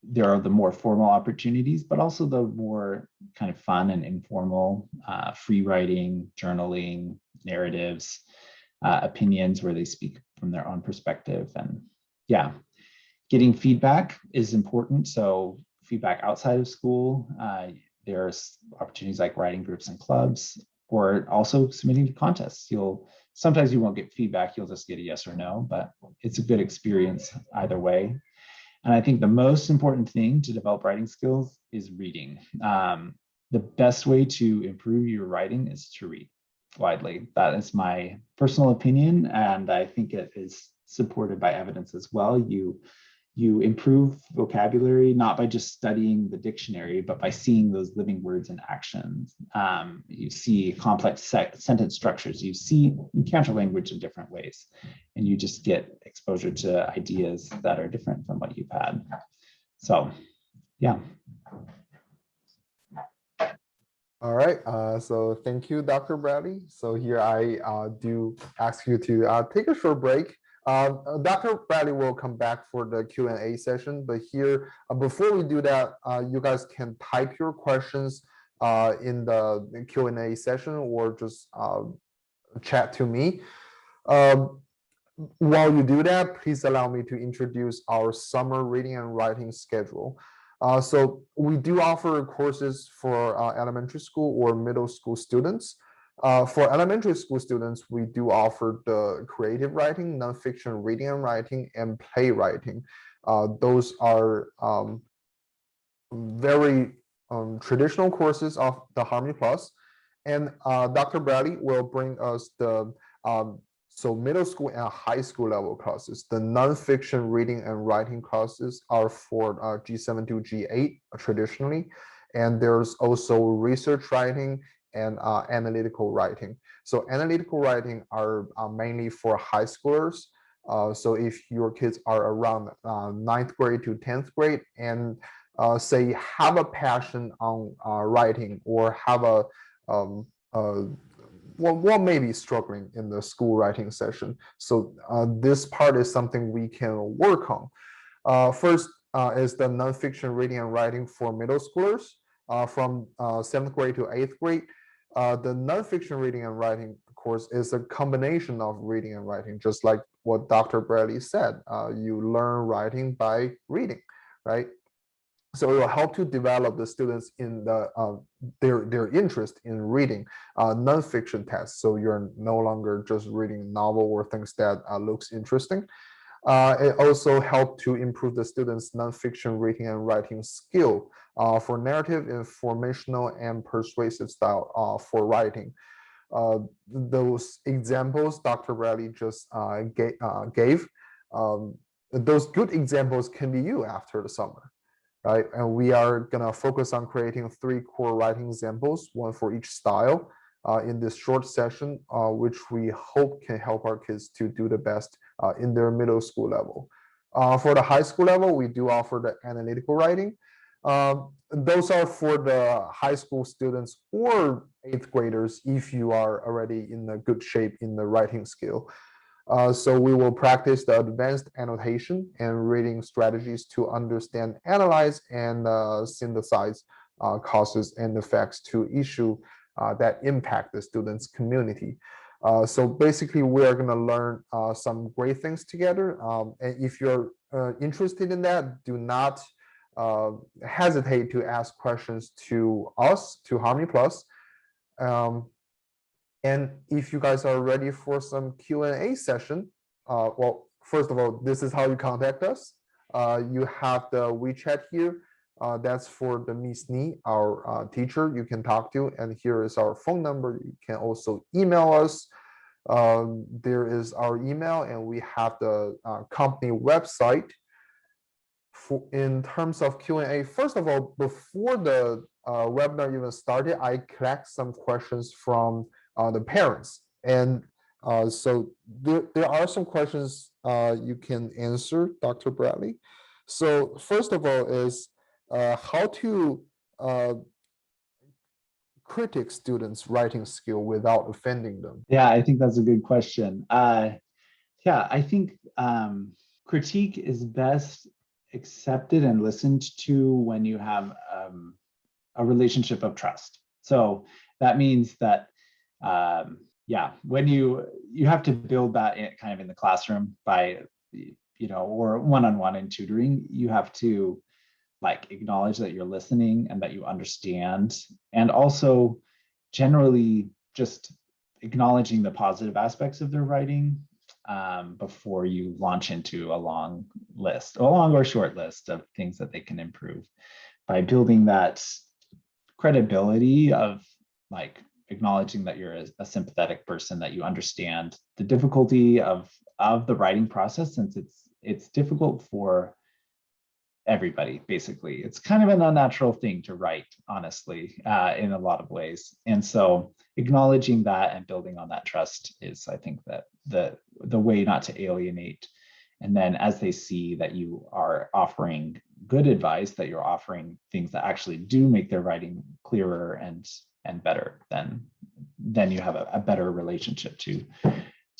there are the more formal opportunities, but also the more kind of fun and informal free writing, journaling, narratives, opinions where they speak from their own perspective. And yeah, getting feedback is important. So feedback outside of school, there's opportunities like writing groups and clubs, or also submitting to contests. Sometimes you won't get feedback, you'll just get a yes or no, but it's a good experience either way. And I think the most important thing to develop writing skills is reading. The best way to improve your writing is to read widely. That is my personal opinion, and I think it is supported by evidence as well. You improve vocabulary not by just studying the dictionary, but by seeing those living words in action. You see complex sentence structures. You encounter language in different ways, and you just get exposure to ideas that are different from what you've had. So, yeah. All right, so thank you, Dr. Bradley. So here I do ask you to take a short break. Dr. Bradley will come back for the Q&A session, but here, before we do that, you guys can type your questions in the Q&A session, or just chat to me. While you do that, please allow me to introduce our summer reading and writing schedule. So we do offer courses for elementary school or middle school students. For elementary school students, we do offer the creative writing, nonfiction reading and writing, and playwriting. Those are very traditional courses of the Harmony Plus. And Dr. Bradley will bring us the so middle school and high school level classes. The nonfiction reading and writing classes are for G7 to G8 traditionally. And there's also research writing and analytical writing. So analytical writing are mainly for high schoolers. So if your kids are around 9th grade to 10th grade and say have a passion on writing, or have a well, maybe struggling in the school writing session. So this part is something we can work on. First is the nonfiction reading and writing for middle schoolers from 7th grade to 8th grade. The nonfiction reading and writing course is a combination of reading and writing, just like what Dr. Bradley said. You learn writing by reading, right? So it will help to develop the students in their interest in reading nonfiction texts. So you're no longer just reading novel or things that looks interesting. It also helped to improve the students' nonfiction reading and writing skill for narrative, informational, and persuasive style for writing. Those examples Dr. Bradley just gave, those good examples can be you after the summer. Right, and we are gonna focus on creating 3 core writing examples, one for each style, in this short session, which we hope can help our kids to do the best in their middle school level. For the high school level, we do offer the analytical writing. Those are for the high school students or 8th graders if you are already in a good shape in the writing skill. So we will practice the advanced annotation and reading strategies to understand, analyze, and synthesize causes and effects to issue that impact the students' community. So basically, we are going to learn some great things together. And if you're interested in that, do not hesitate to ask questions to us, to Harmony Plus. And if you guys are ready for some Q&A session, well, first of all, this is how you contact us. You have the WeChat here. That's for the Miss Ni, our teacher you can talk to. And here is our phone number. You can also email us. There is our email, and we have the company website. In terms of Q&A, first of all, before the webinar even started, I collect some questions from the parents. And so there are some questions you can answer, Dr. Bradley. So first of all is how to critic students' writing skill without offending them. Yeah, I think that's a good question. Yeah, I think critique is best accepted and listened to when you have a relationship of trust. So that means that, yeah, when you have to build that kind of in the classroom by, or one-on-one in tutoring, you have to like acknowledge that you're listening and that you understand, and also generally just acknowledging the positive aspects of their writing before you launch into a long or short list of things that they can improve, by building that credibility of like acknowledging that you're a sympathetic person, that you understand the difficulty of the writing process, since it's difficult for everybody. Basically, it's kind of an unnatural thing to write, honestly, in a lot of ways. And so acknowledging that and building on that trust is, I think, that the way not to alienate. And then as they see that you are offering good advice, that you're offering things that actually do make their writing clearer and better, then you have a better relationship to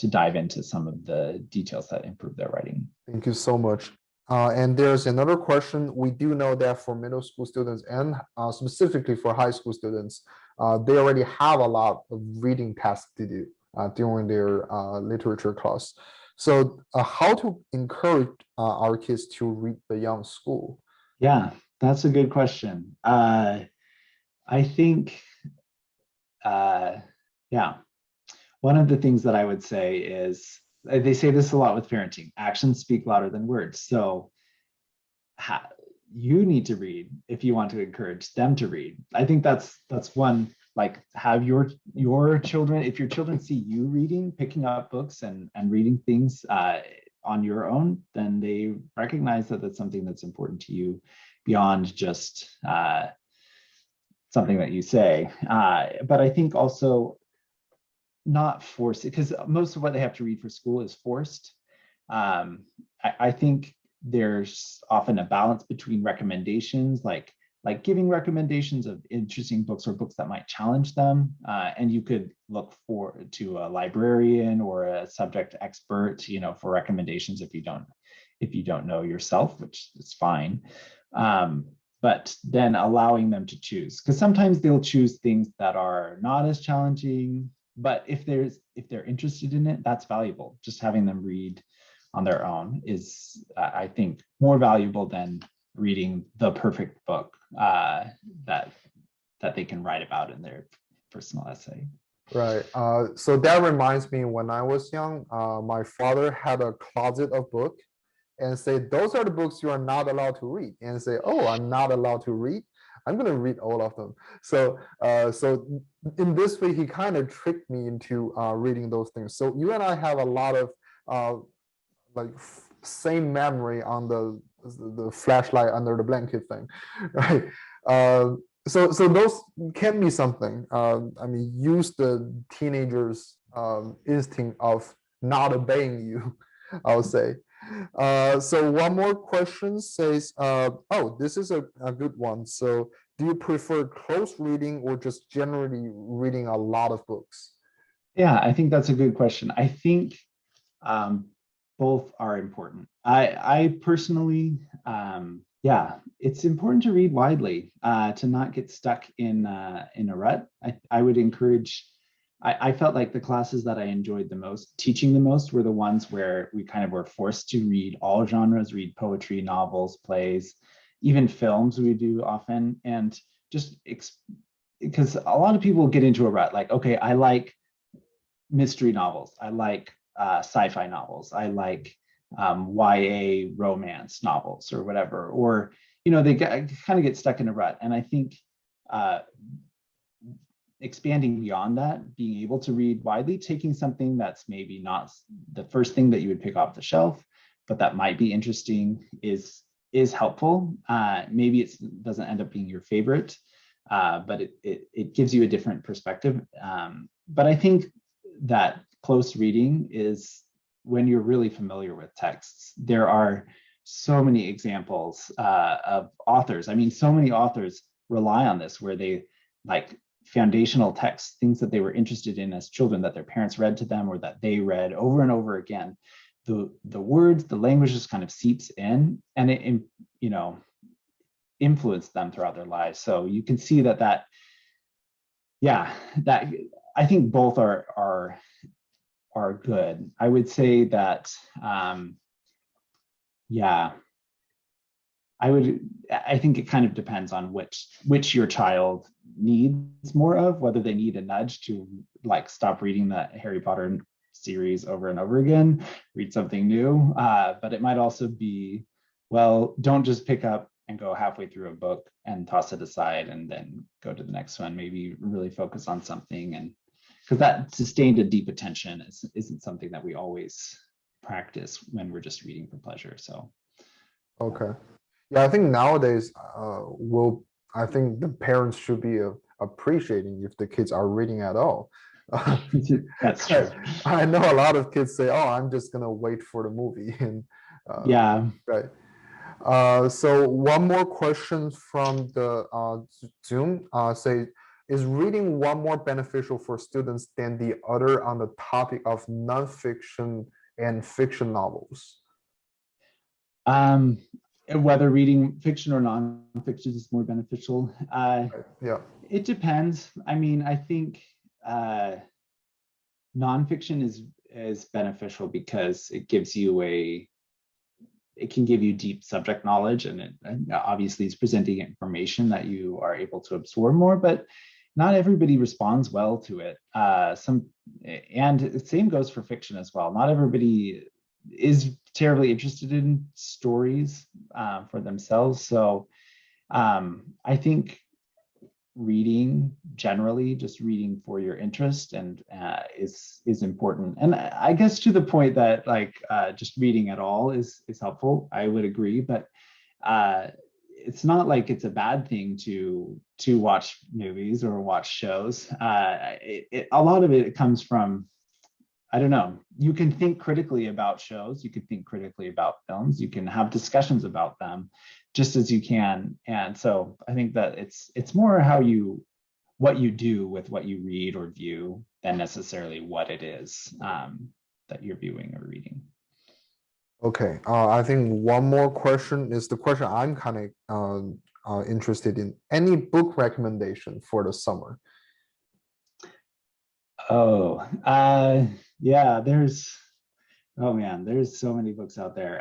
dive into some of the details that improve their writing. Thank you so much. And there's another question. We do know that for middle school students and specifically for high school students, they already have a lot of reading tasks to do during their literature class. So how to encourage our kids to read beyond school? Yeah, that's a good question. I think, yeah, one of the things that I would say is, they say this a lot with parenting, actions speak louder than words. So you need to read if you want to encourage them to read. I think that's one, like, have your children, if your children see you reading, picking up books and reading things on your own, then they recognize that that's something that's important to you beyond just something that you say. But I think also not force it, because most of what they have to read for school is forced. I think there's often a balance between recommendations, like giving recommendations of interesting books or books that might challenge them. And you could look to a librarian or a subject expert, for recommendations if you don't know yourself, which is fine. But then allowing them to choose, because sometimes they'll choose things that are not as challenging. But if they're interested in it, that's valuable. Just having them read on their own is, I think, more valuable than reading the perfect book that they can write about in their personal essay. Right. So that reminds me, when I was young, my father had a closet of books and say, those are the books you are not allowed to read. And say, oh, I'm not allowed to read. I'm going to read all of them. So in this way, he kind of tricked me into reading those things. So you and I have a lot of same memory on the flashlight under the blanket thing, right? So those can be something. I mean, use the teenagers' instinct of not obeying you, I would say. So one more question says, oh, this is a good one. So do you prefer close reading or just generally reading a lot of books? Yeah, I think that's a good question. I think both are important. I personally, yeah, it's important to read widely, to not get stuck in a rut. I would encourage, I felt like the classes that I enjoyed the most, teaching the most, were the ones where we kind of were forced to read all genres, read poetry, novels, plays, even films we do often. And just because a lot of people get into a rut, like, okay, I like mystery novels, I like sci-fi novels, I like YA romance novels or whatever, or they kind of get stuck in a rut. And I think expanding beyond that, being able to read widely, taking something that's maybe not the first thing that you would pick off the shelf, but that might be interesting is helpful. Maybe it doesn't end up being your favorite, but it gives you a different perspective. But I think that close reading is when you're really familiar with texts. There are so many examples of authors. I mean, so many authors rely on this, where they like foundational texts, things that they were interested in as children that their parents read to them or that they read over and over again. The words, the language just kind of seeps in, and it influenced them throughout their lives. So you can see that I think both are good. I would say that I think it kind of depends on which your child needs more of, whether they need a nudge to like stop reading the Harry Potter series over and over again, read something new. But it might also be, well, don't just pick up and go halfway through a book and toss it aside and then go to the next one. Maybe really focus on something, and because that sustained and deep attention isn't something that we always practice when we're just reading for pleasure. So Okay. Yeah, I think nowadays, I think the parents should be appreciating if the kids are reading at all. that's true. I know a lot of kids say, "Oh, I'm just gonna wait for the movie," and Yeah. right. So one more question from the Zoom. Say, is reading one more beneficial for students than the other on the topic of nonfiction and fiction novels? Whether reading fiction or nonfiction is more beneficial. Yeah. It depends. I mean, I think nonfiction is beneficial because it can give you deep subject knowledge, and it obviously is presenting information that you are able to absorb more, but not everybody responds well to it. And the same goes for fiction as well. Not everybody is terribly interested in stories for themselves. So I think reading generally, just reading for your interest and is important. And I guess to the point that just reading at all is helpful. I would agree, but it's not like it's a bad thing to watch movies or watch shows. A lot of it comes from, I don't know, you can think critically about shows, you can think critically about films, you can have discussions about them just as you can. And so I think that it's more what you do with what you read or view than necessarily what it is that you're viewing or reading. Okay, I think one more question is the question I'm kind of interested in. Any book recommendation for the summer? Oh, yeah, there's so many books out there.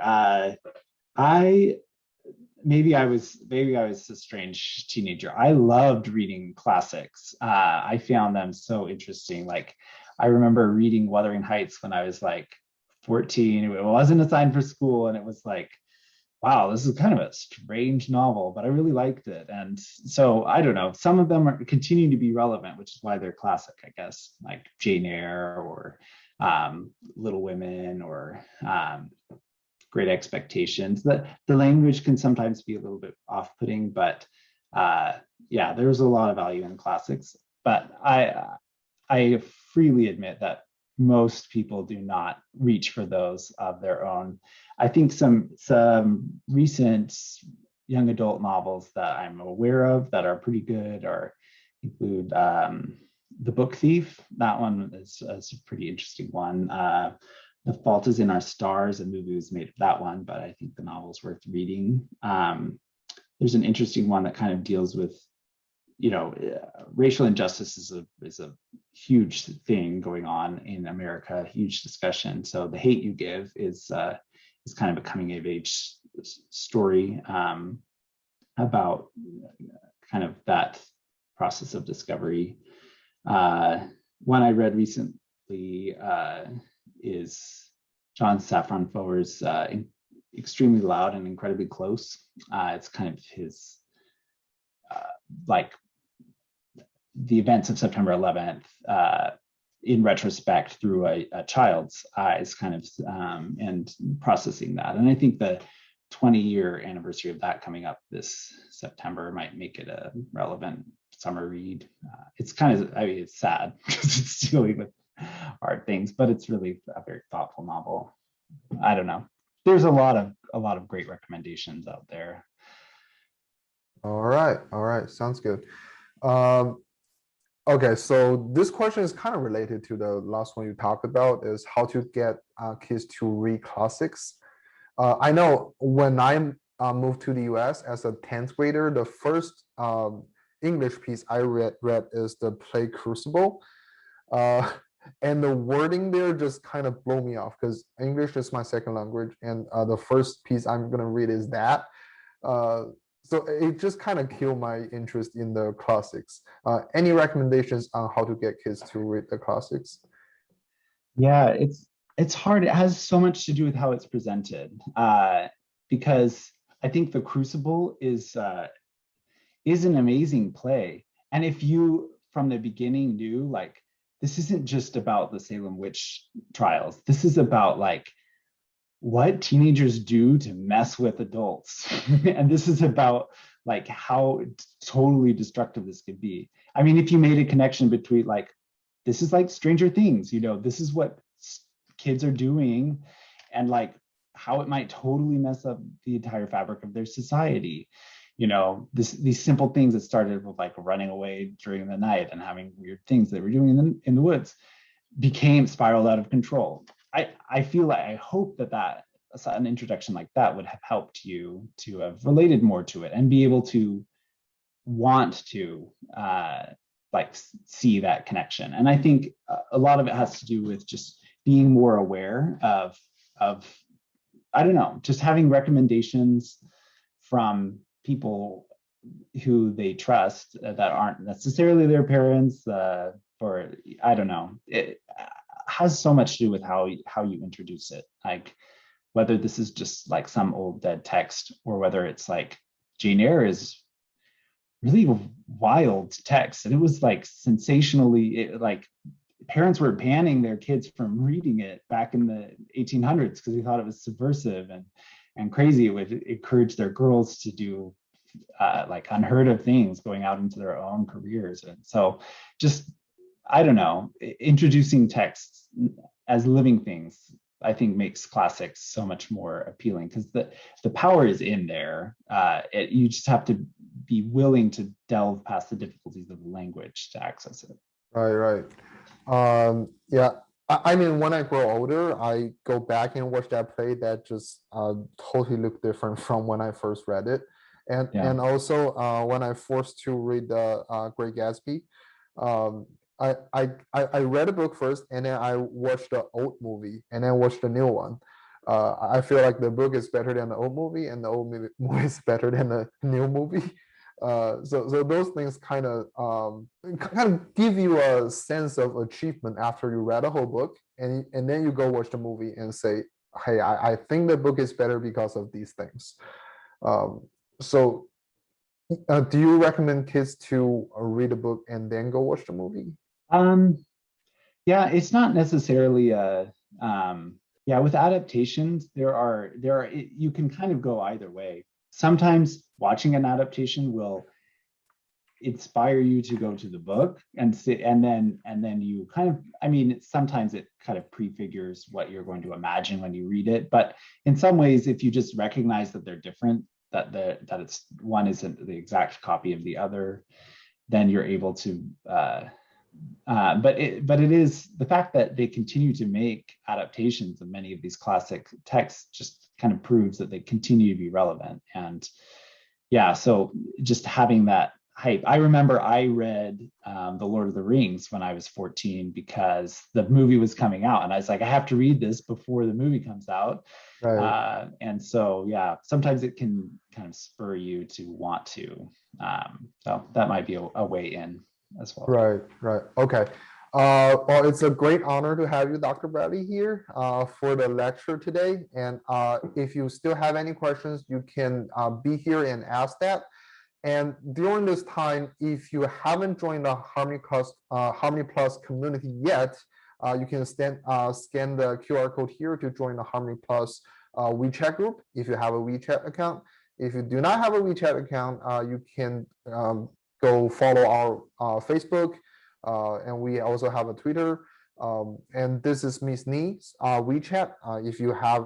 Maybe I was a strange teenager. I loved reading classics. I found them so interesting. Like, I remember reading Wuthering Heights when I was like 14. It wasn't assigned for school, and it was like, wow, this is kind of a strange novel, but I really liked it. And so I don't know, some of them are continuing to be relevant, which is why they're classic, I guess, like Jane Eyre or Little Women or Great Expectations. The language can sometimes be a little bit off-putting, but yeah, there's a lot of value in classics. But I freely admit that most people do not reach for those of their own. I think some recent young adult novels that I'm aware of that are pretty good include The Book Thief. That one is a pretty interesting one. The Fault is in Our Stars, a movie was made of that one, but I think the novel's worth reading. There's an interesting one that kind of deals with, racial injustice is a huge thing going on in America, huge discussion. So The Hate U Give is kind of a coming of age story about kind of that process of discovery. One I read recently is John Saffron Foer's extremely loud and incredibly close. It's kind of his like the events of September 11th in retrospect through a child's eyes, kind of, and processing that. And I think the 20-year anniversary of that coming up this September might make it a relevant summer read. It's kind of, I mean, it's sad because it's dealing with hard things, but it's really a very thoughtful novel. I don't know. There's a lot of great recommendations out there. All right, sounds good. Okay, so this question is kind of related to the last one you talked about, is how to get kids to read classics. I know when I moved to the US as a 10th grader, the first English piece I read is the play Crucible. And the wording there just kind of blew me off because English is my second language, and the first piece I'm gonna read is that. So it just kind of killed my interest in the classics. Any recommendations on how to get kids to read the classics? Yeah, it's hard. It has so much to do with how it's presented, because I think The Crucible is an amazing play. And if you from the beginning knew, like, this isn't just about the Salem witch trials. This is about like what teenagers do to mess with adults. And this is about like how totally destructive this could be. I mean, if you made a connection between like, this is like Stranger Things, you know, this is what kids are doing, and like how it might totally mess up the entire fabric of their society. You know, these simple things that started with like running away during the night and having weird things that we're doing in the woods became spiraled out of control. I feel like, I hope that an introduction like that would have helped you to have related more to it and be able to want to like see that connection. And I think a lot of it has to do with just being more aware of I don't know, just having recommendations from people who they trust that aren't necessarily their parents, or I don't know. It has so much to do with how you introduce it, like whether this is just like some old dead text or whether it's like Jane Eyre is really wild text, and it was like sensationally, like parents were banning their kids from reading it back in the 1800s because they thought it was subversive and crazy. It would encourage their girls to do like unheard of things, going out into their own careers. And so just, I don't know, introducing texts as living things, I think makes classics so much more appealing because the power is in there. You just have to be willing to delve past the difficulties of the language to access it. Right. Yeah. I mean, when I grow older, I go back and watch that play that just totally looked different from when I first read it. And also when I forced to read the Great Gatsby, um, I read a book first, and then I watched the old movie, and then watched the new one. I feel like the book is better than the old movie, and the old movie is better than the new movie. So those things kind of give you a sense of achievement after you read a whole book, and then you go watch the movie and say, hey, I think the book is better because of these things. So do you recommend kids to read a book and then go watch the movie? Yeah, it's not necessarily a yeah, with adaptations, there are you can kind of go either way. Sometimes watching an adaptation will inspire you to go to the book and sit, and then you kind of, I mean, sometimes it kind of prefigures what you're going to imagine when you read it. But in some ways, if you just recognize that they're different, that it's one isn't the exact copy of the other, then you're able to but it is the fact that they continue to make adaptations of many of these classic texts just kind of proves that they continue to be relevant. And yeah, so just having that hype. I remember I read The Lord of the Rings when I was 14 because the movie was coming out, and I was like, I have to read this before the movie comes out. Right. And so yeah, sometimes it can kind of spur you to want to. So that might be a way in as well. Right. Okay. Well, it's a great honor to have you, Dr. Bradley, here for the lecture today. And if you still have any questions, you can be here and ask that. And during this time, if you haven't joined the Harmony Plus community yet, you can scan the QR code here to join the Harmony Plus WeChat group if you have a WeChat account. If you do not have a WeChat account, you can go follow our Facebook, and we also have a Twitter. And this is Miss Nee's WeChat. If you have,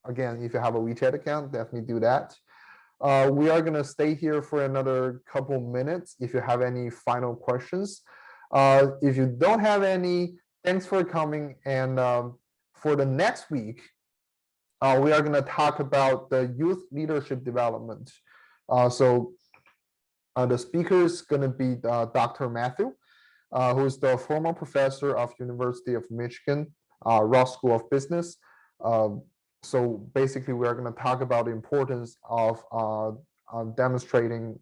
again, if you have a WeChat account, definitely do that. We are going to stay here for another couple minutes if you have any final questions. If you don't have any, thanks for coming. And for the next week, we are going to talk about the youth leadership development. So the speaker is going to be Dr. Matthew, who is the former professor of University of Michigan, Ross School of Business. So basically, we are going to talk about the importance of demonstrating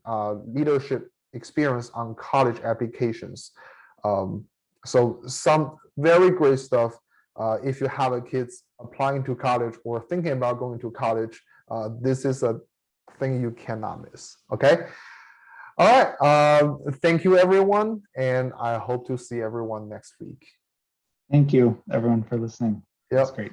leadership experience on college applications. So some very great stuff. If you have a kids applying to college or thinking about going to college, this is a thing you cannot miss. Okay. All right. Thank you, everyone. And I hope to see everyone next week. Thank you, everyone, for listening. Yep. That's great.